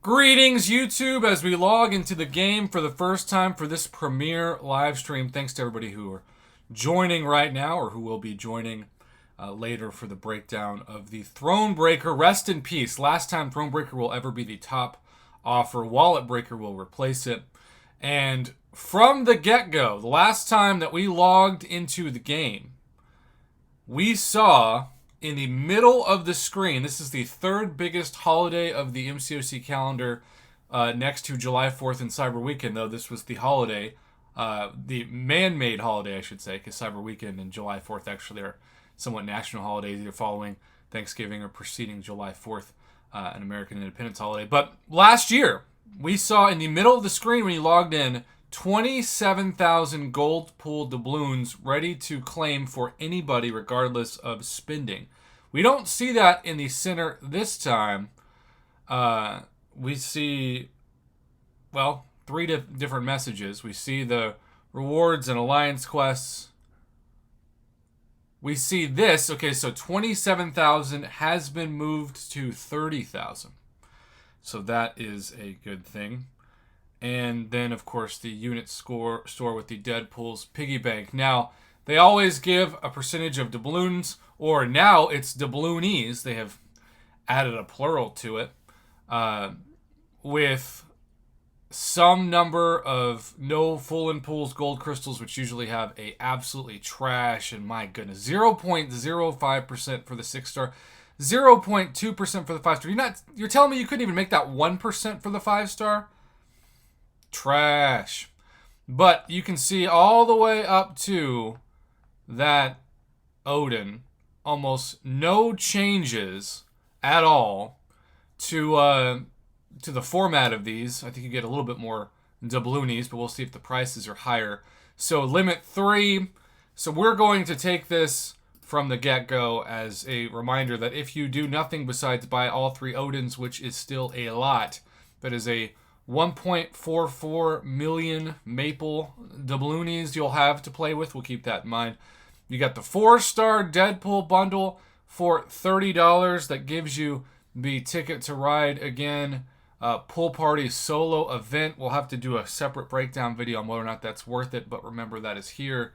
Greetings, YouTube, as we log into the game for the first time for this premiere live stream. Thanks to everybody who are joining right now or who will be joining later for the breakdown of the Thronebreaker. Rest in peace. Last time Thronebreaker will ever be the top offer. Wallet Breaker will replace it. And from the get-go, the last time that we logged into the game, we saw in the middle of the screen, this is the third biggest holiday of the MCOC calendar, next to July 4th and Cyber Weekend, though this was the holiday, the man-made holiday, I should say, because Cyber Weekend and July 4th actually are somewhat national holidays, either following Thanksgiving or preceding July 4th, an American independence holiday. But last year, we saw in the middle of the screen when you logged in, 27,000 gold pool doubloons ready to claim for anybody regardless of spending. We don't see that in the center this time. We see, well, three different messages. We see the rewards and alliance quests. We see this. Okay, so 27,000 has been moved to 30,000. So that is a good thing. And then, of course, the unit store with the Deadpool's piggy bank. Now, they always give a percentage of doubloons, or now it's doubloonies. They have added a plural to it, with some number of no full in pools gold crystals, which usually have a absolutely trash, and my goodness, 0.05% for the 6-star, 0.2% for the 5-star. You're telling me you couldn't even make that 1% for the 5-star? Trash. But you can see all the way up to that Odin, almost no changes at all to the format of these. I think you get a little bit more doubloonies, but we'll see if the prices are higher. So limit 3. So we're going to take this from the get-go as a reminder that if you do nothing besides buy all 3 Odins, which is still a lot, that is a 1.44 million maple doubloonies you'll have to play with. We'll keep that in mind. You got the 4-star Deadpool bundle for $30. That gives you the ticket to ride again. Pool party solo event. We'll have to do a separate breakdown video on whether or not that's worth it. But remember, that is here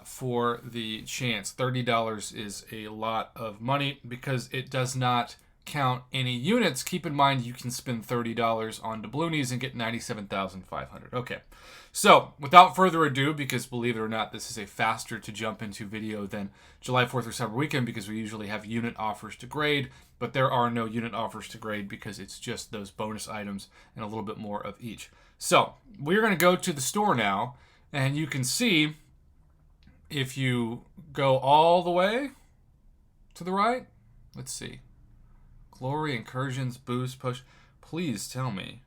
for the chance. $30 is a lot of money because it does not count any units. Keep in mind you can spend $30 on doubloonies and get 97,500. Okay, so without further ado, because believe it or not, this is a faster to jump into video than July 4th or Cyber Weekend, because we usually have unit offers to grade, but there are no unit offers to grade because it's just those bonus items and a little bit more of each. So we're going to go to the store now, and you can see if you go all the way to the right, let's see. Glory, incursions, boost, push. Please tell me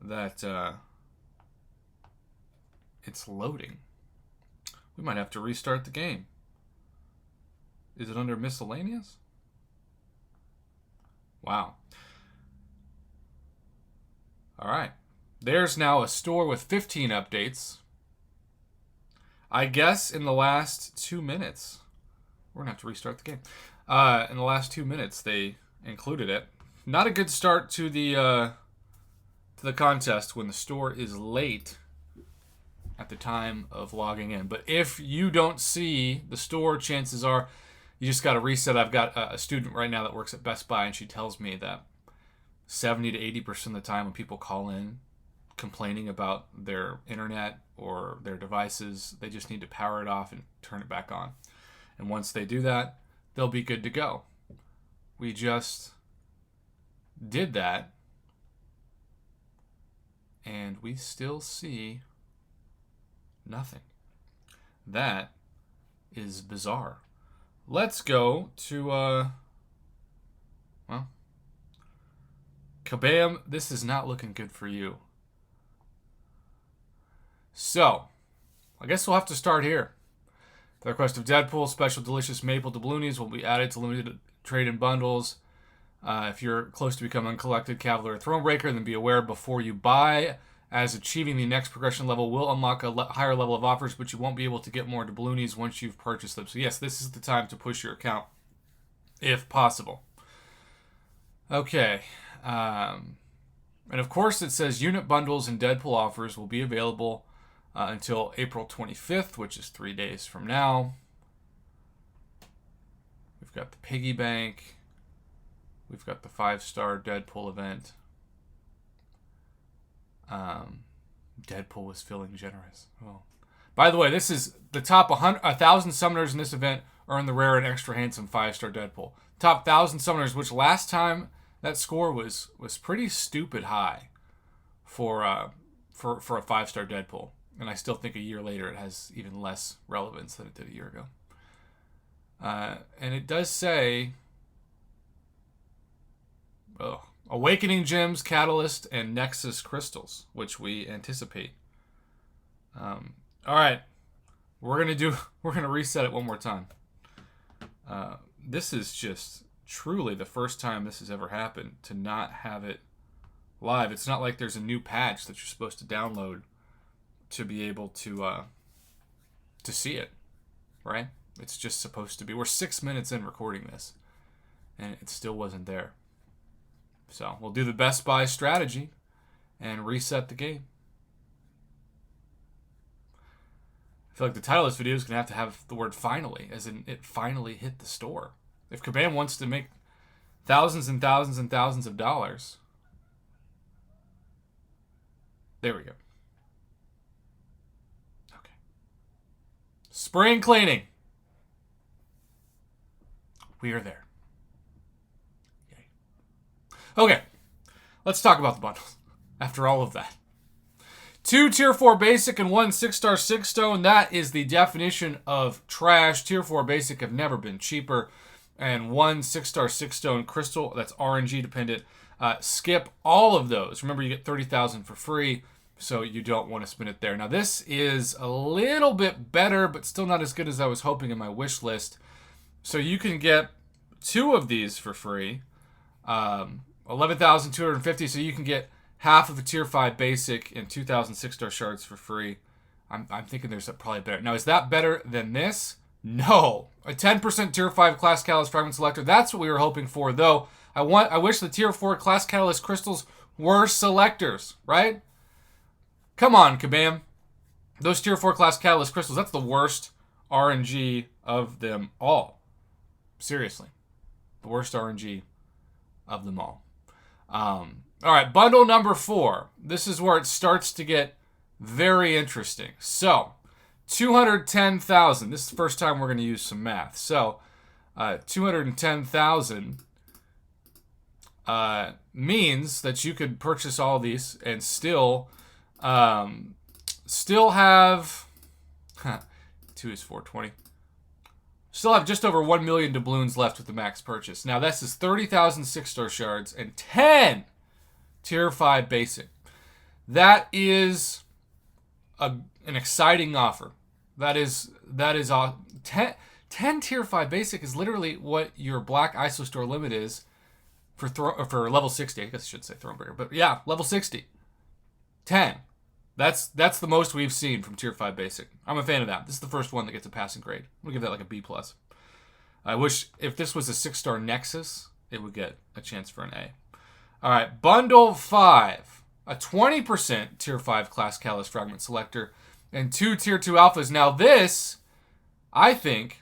that it's loading. We might have to restart the game. Is it under miscellaneous? Wow. Alright. There's now a store with 15 updates. I guess in the last 2 minutes. We're going to have to restart the game. In the last 2 minutes, they included it. Not a good start to the contest when the store is late at the time of logging in. But if you don't see the store, chances are you just got to reset. I've got a student right now that works at Best Buy, and she tells me that 70 to 80% of the time when people call in complaining about their internet or their devices, they just need to power it off and turn it back on. And once they do that, they'll be good to go. We just did that, and we still see nothing. That is bizarre. Let's go to, well, Kabam, this is not looking good for you. So, I guess we'll have to start here. The request of Deadpool, special delicious maple doubloonies will be added to limited trade-in bundles. If you're close to becoming uncollected Cavalier Thronebreaker, then be aware before you buy, as achieving the next progression level will unlock a higher level of offers, but you won't be able to get more doubloonies once you've purchased them. So yes, this is the time to push your account, if possible. Okay. And of course, it says unit bundles and Deadpool offers will be available until April 25th, which is 3 days from now. We've got the piggy bank. We've got the 5-star Deadpool event. Deadpool was feeling generous. Oh. By the way, this is the top 1,000 summoners in this event earn the rare and extra handsome 5-star Deadpool. Top 1,000 summoners, which last time that score was pretty stupid high for a 5-star Deadpool. And I still think a year later it has even less relevance than it did a year ago. And it does say Awakening Gems, Catalyst, and Nexus Crystals, which we anticipate. All right. We're gonna reset it one more time. This is just truly the first time this has ever happened to not have it live. It's not like there's a new patch that you're supposed to download to be able to see it, right? It's just supposed to be. We're 6 minutes in recording this, and it still wasn't there. So we'll do the Best Buy strategy and reset the game. I feel like the title of this video is going to have the word finally, as in it finally hit the store. If Kabam wants to make thousands and thousands and thousands of dollars, there we go. Okay. Spring cleaning. We are there. Yay. Okay. Let's talk about the bundles. After all of that. 2 Tier 4 Basic and 1 6-star 6-stone. That is the definition of trash. Tier 4 Basic have never been cheaper. And 1 6-star 6-stone crystal. That's RNG dependent. Skip all of those. Remember, you get 30,000 for free. So you don't want to spend it there. Now, this is a little bit better, but still not as good as I was hoping in my wish list. So you can get 2 of these for free. 11,250. So you can get half of a Tier 5 Basic and 2,000 6-star shards for free. I'm thinking there's probably better. Now, is that better than this? No. A 10% Tier 5 Class Catalyst Fragment Selector. That's what we were hoping for, though. I wish the Tier 4 Class Catalyst Crystals were selectors, right? Come on, Kabam. Those Tier 4 Class Catalyst Crystals, that's the worst RNG of them all. Seriously. The worst RNG of them all. All right, bundle number 4. This is where it starts to get very interesting. So, 210,000. This is the first time we're going to use some math. So, 210,000 means that you could purchase all these and still have 2 is 420. Still have just over 1 million doubloons left with the max purchase. Now, this is 30,000 6-star shards and 10 Tier 5 Basic. That is an exciting offer. That is 10 Tier 5 Basic is literally what your Black ISO Store limit is for level 60. I guess I should say Thronebreaker. But yeah, level 60. 10. That's the most we've seen from Tier 5 Basic. I'm a fan of that. This is the first one that gets a passing grade. I'm going to give that like a B+. I wish if this was a 6-star Nexus, it would get a chance for an A. All right, Bundle 5. A 20% Tier 5 Class Catalyst Fragment Selector and 2 Tier 2 Alphas. Now this, I think,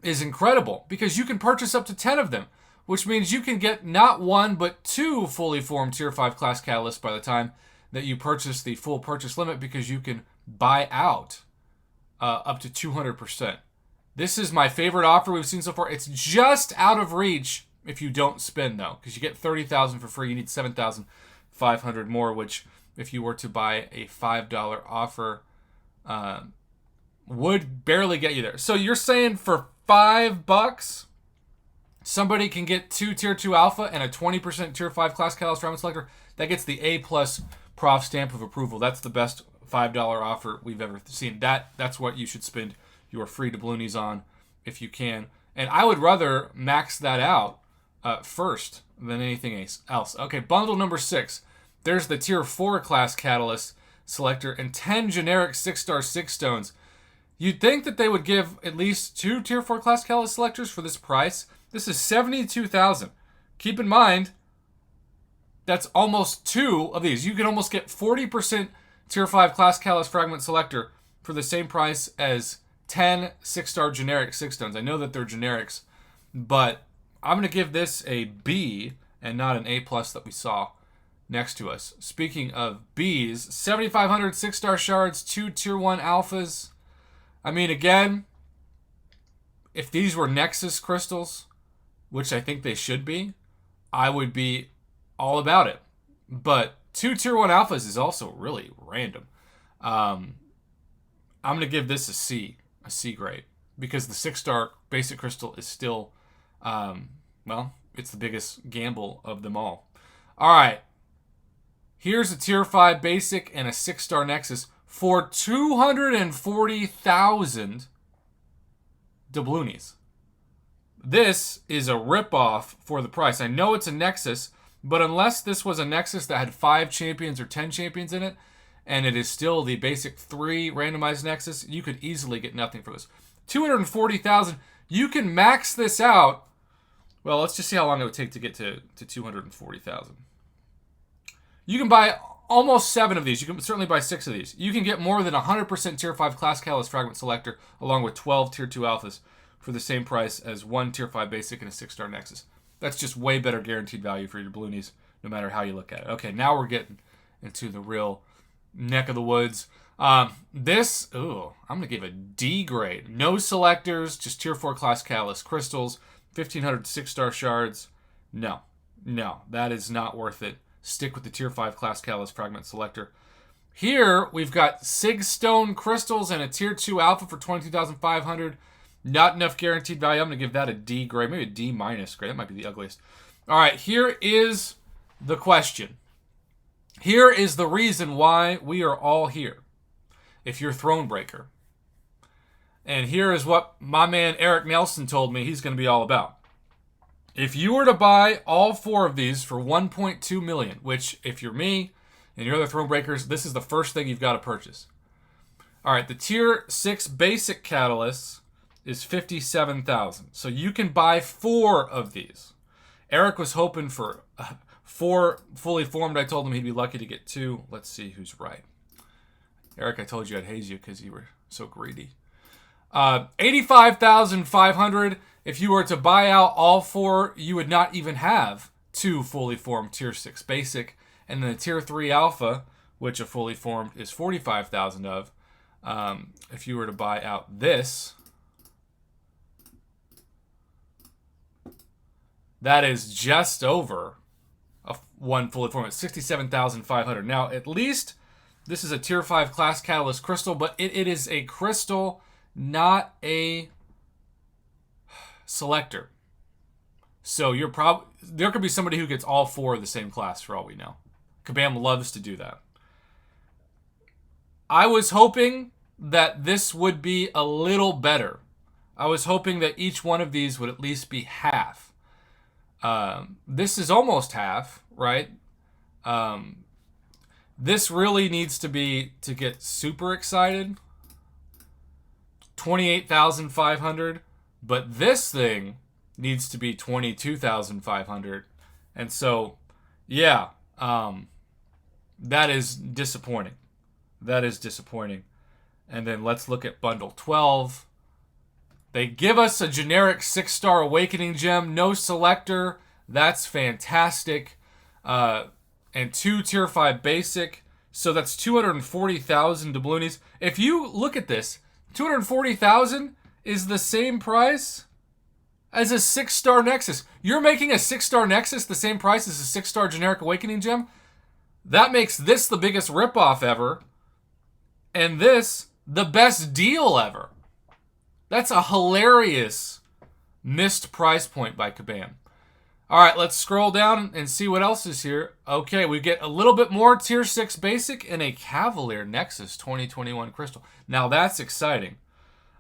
is incredible because you can purchase up to 10 of them, which means you can get not 1 but 2 fully formed Tier 5 Class Catalysts by the time that you purchase the full purchase limit because you can buy out up to 200%. This is my favorite offer we've seen so far. It's just out of reach if you don't spend, though, because you get 30,000 for free. You need 7,500 more, which if you were to buy a $5 offer would barely get you there. So you're saying for $5, somebody can get 2 Tier 2 Alpha and a 20% Tier 5 Class Catalyst Fragment Selector? That gets the A+ Prof stamp of approval. That's the best $5 offer we've ever seen. That's what you should spend your free doubloonies on if you can. And I would rather max that out first than anything else. Okay, bundle number 6. There's the Tier 4 Class Catalyst Selector and 10 generic 6-star 6-stones. You'd think that they would give at least 2 Tier 4 Class Catalyst Selectors for this price. This is $72,000. Keep in mind, That's almost 2 of these. You can almost get 40% Tier 5 Class Catalyst Fragment Selector for the same price as 10 6-star generic 6 stones. I know that they're generics, but I'm going to give this a B and not an A+ that we saw next to us. Speaking of Bs, 7,500 6-star shards, 2 Tier 1 alphas. I mean, again, if these were Nexus crystals, which I think they should be, I would be all about it. But 2 Tier 1 alphas is also really random. I'm going to give this a C grade, because the 6-star basic crystal is still, well, it's the biggest gamble of them all. All right. Here's a Tier 5 basic and a 6-star Nexus for 240,000 doubloonies. This is a ripoff for the price. I know it's a Nexus, but unless this was a Nexus that had 5 champions or 10 champions in it, and it is still the basic 3 randomized Nexus, you could easily get nothing for this. 240,000. You can max this out. Well, let's just see how long it would take to get to 240,000. You can buy almost 7 of these. You can certainly buy 6 of these. You can get more than 100% Tier 5 Class Catalyst Fragment Selector, along with 12 Tier 2 Alphas, for the same price as 1 Tier 5 Basic and a 6-star Nexus. That's just way better guaranteed value for your doubloonies, no matter how you look at it. Okay, now we're getting into the real neck of the woods. I'm going to give a D grade. No selectors, just Tier 4 Class Catalyst Crystals, 1,500 6-star shards. No, that is not worth it. Stick with the Tier 5 Class Catalyst Fragment Selector. Here, we've got Sig Stone Crystals and a Tier 2 Alpha for 22,500. Not enough guaranteed value. I'm going to give that a D grade. Maybe a D- grade. That might be the ugliest. All right, here is the question. Here is the reason why we are all here, if you're Thronebreaker. And here is what my man Eric Nelson told me he's going to be all about. If you were to buy all 4 of these for 1.2 million, which if you're me and you're other Thronebreakers, this is the first thing you've got to purchase. All right, the Tier 6 basic catalysts is 57,000. So you can buy 4 of these. Eric was hoping for 4 fully formed. I told him he'd be lucky to get 2. Let's see who's right. Eric, I told you I'd haze you because you were so greedy. 85,500. If you were to buy out all 4, you would not even have 2 fully formed Tier 6 basic. And then the Tier 3 alpha, which a fully formed is 45,000 of. If you were to buy out this, that is just over one fully formed. It's 67,500. Now, at least this is a Tier 5 Class Catalyst crystal, but it is a crystal, not a selector. So there could be somebody who gets all 4 of the same class for all we know. Kabam loves to do that. I was hoping that this would be a little better. I was hoping that each one of these would at least be half. This is almost half, right? This really needs to get super excited. 28,500. But this thing needs to be 22,500. And so, yeah, that is disappointing. That is disappointing. And then let's look at Bundle 12. They give us a generic 6-star Awakening Gem, no selector. That's fantastic. And 2 Tier 5 basic. So that's 240,000 doubloonies. If you look at this, 240,000 is the same price as a 6-star Nexus. You're making a 6-star Nexus the same price as a 6-star generic Awakening Gem? That makes this the biggest ripoff ever. And this the best deal ever. That's a hilarious missed price point by Kabam. All right, let's scroll down and see what else is here. Okay, we get a little bit more Tier 6 Basic and a Cavalier Nexus 2021 Crystal. Now that's exciting.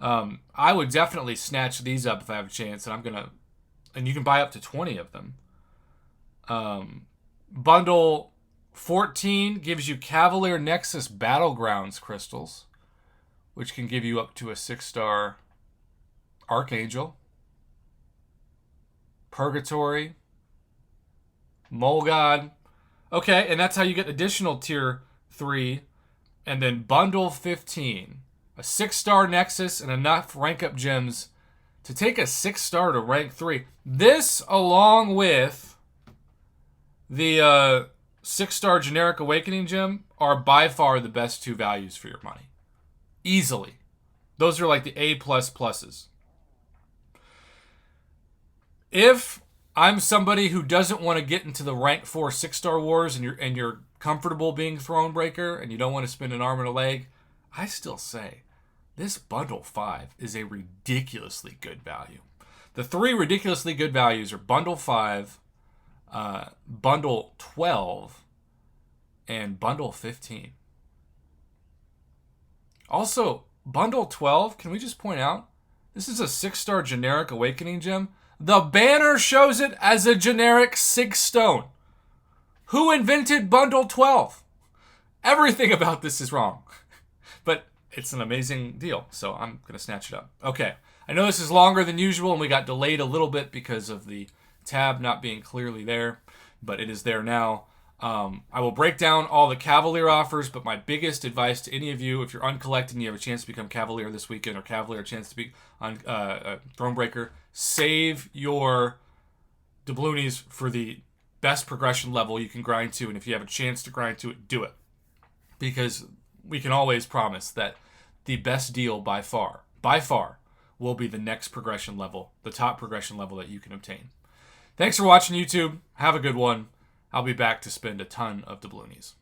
I would definitely snatch these up if I have a chance, and you can buy up to 20 of them. Bundle 14 gives you Cavalier Nexus Battlegrounds crystals, which can give you up to a 6-star Archangel, Purgatory, Mole God. Okay, and that's how you get additional tier 3 and then bundle 15. A 6-star Nexus and enough rank up gems to take a 6-star to rank 3. This, along with the 6-star generic awakening gem, are by far the best 2 values for your money. Easily. Those are like the A++. If I'm somebody who doesn't want to get into the rank 4 6-star wars and you're comfortable being Thronebreaker and you don't want to spend an arm and a leg, I still say this bundle 5 is a ridiculously good value. The 3 ridiculously good values are bundle 5, bundle 12, and bundle 15. Also, bundle 12, can we just point out, this is a 6-star generic awakening gem. The banner shows it as a generic 6-stone. Who invented bundle 12? Everything about this is wrong. But it's an amazing deal, so I'm going to snatch it up. Okay, I know this is longer than usual, and we got delayed a little bit because of the tab not being clearly there, but it is there now. I will break down all the Cavalier offers, but my biggest advice to any of you, if you're uncollected and you have a chance to become Cavalier this weekend, or Cavalier a chance to be on Thronebreaker, save your doubloonies for the best progression level you can grind to, and if you have a chance to grind to it, do it. Because we can always promise that the best deal by far, will be the next progression level, the top progression level that you can obtain. Thanks for watching, YouTube. Have a good one. I'll be back to spend a ton of doubloonies.